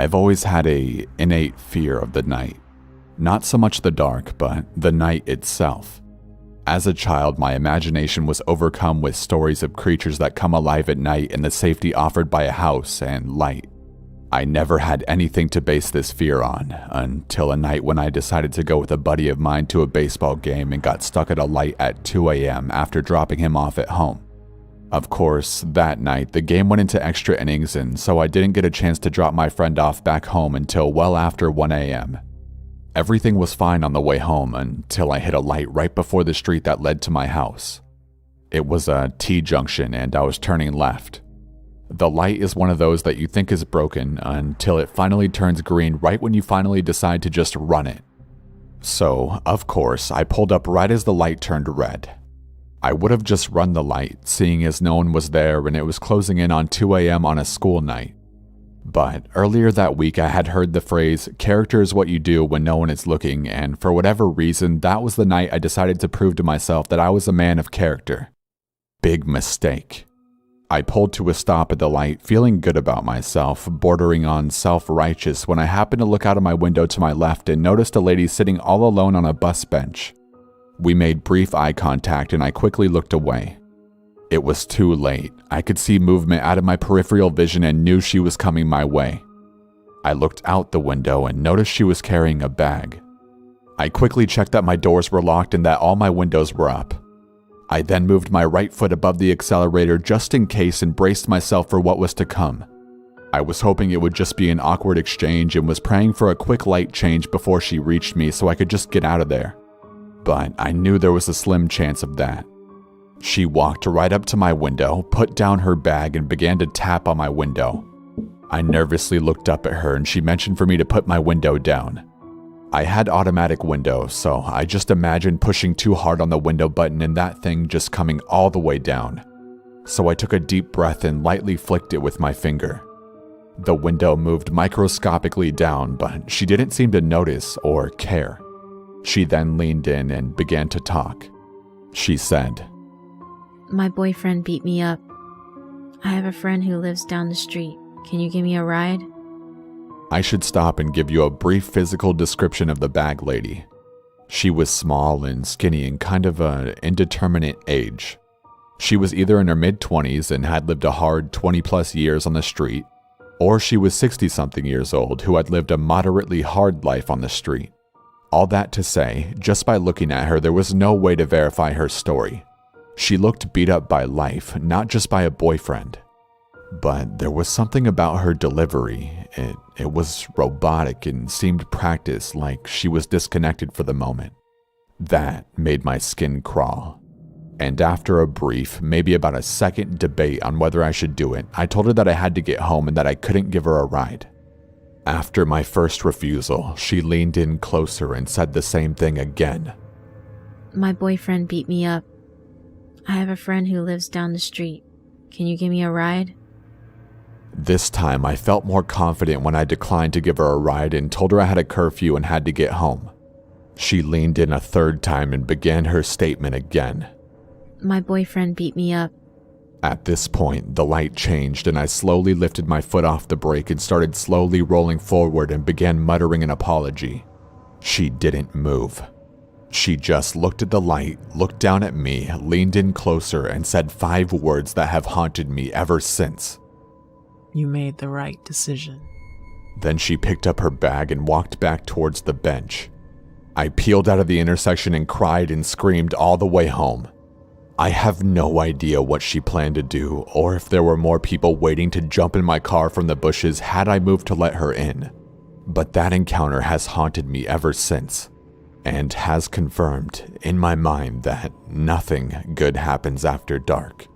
I've always had an innate fear of the night. Not so much the dark, but the night itself. As a child, my imagination was overcome with stories of creatures that come alive at night and the safety offered by a house and light. I never had anything to base this fear on, until a night when I decided to go with a buddy of mine to a baseball game and got stuck at a light at 2 a.m. after dropping him off at home. Of course, that night, the game went into extra innings, and so I didn't get a chance to drop my friend off back home until well after 1 a.m. Everything was fine on the way home until I hit a light right before the street that led to my house. It was a T-junction and I was turning left. The light is one of those that you think is broken until it finally turns green right when you finally decide to just run it. So, of course, I pulled up right as the light turned red. I would have just run the light, seeing as no one was there and it was closing in on 2 a.m. on a school night. But earlier that week I had heard the phrase, "Character is what you do when no one is looking," and for whatever reason, that was the night I decided to prove to myself that I was a man of character. Big mistake. I pulled to a stop at the light, feeling good about myself, bordering on self-righteous, when I happened to look out of my window to my left and noticed a lady sitting all alone on a bus bench. We made brief eye contact and I quickly looked away. It was too late. I could see movement out of my peripheral vision and knew she was coming my way. I looked out the window and noticed she was carrying a bag. I quickly checked that my doors were locked and that all my windows were up. I then moved my right foot above the accelerator just in case and braced myself for what was to come. I was hoping it would just be an awkward exchange and was praying for a quick light change before she reached me so I could just get out of there. But I knew there was a slim chance of that. She walked right up to my window, put down her bag, and began to tap on my window. I nervously looked up at her and she mentioned for me to put my window down. I had automatic windows, so I just imagined pushing too hard on the window button and that thing just coming all the way down. So I took a deep breath and lightly flicked it with my finger. The window moved microscopically down, but she didn't seem to notice or care. She then leaned in and began to talk. She said, "My boyfriend beat me up. I have a friend who lives down the street. Can you give me a ride?" I should stop and give you a brief physical description of the bag lady. She was small and skinny and kind of an indeterminate age. She was either in her mid-20s and had lived a hard 20-plus years on the street, or she was 60-something years old who had lived a moderately hard life on the street. All that to say, just by looking at her, there was no way to verify her story. She looked beat up by life, not just by a boyfriend. But there was something about her delivery. It was robotic and seemed practiced, like she was disconnected for the moment. That made my skin crawl. And after a brief, maybe about a second debate on whether I should do it, I told her that I had to get home and that I couldn't give her a ride. After my first refusal, she leaned in closer and said the same thing again. "My boyfriend beat me up. I have a friend who lives down the street. Can you give me a ride?" This time, I felt more confident when I declined to give her a ride and told her I had a curfew and had to get home. She leaned in a third time and began her statement again. "My boyfriend beat me up." At this point, the light changed and I slowly lifted my foot off the brake and started slowly rolling forward and began muttering an apology. She didn't move. She just looked at the light, looked down at me, leaned in closer, and said 5 words that have haunted me ever since. "You made the right decision." Then she picked up her bag and walked back towards the bench. I peeled out of the intersection and cried and screamed all the way home. I have no idea what she planned to do, or if there were more people waiting to jump in my car from the bushes had I moved to let her in. But that encounter has haunted me ever since, and has confirmed in my mind that nothing good happens after dark.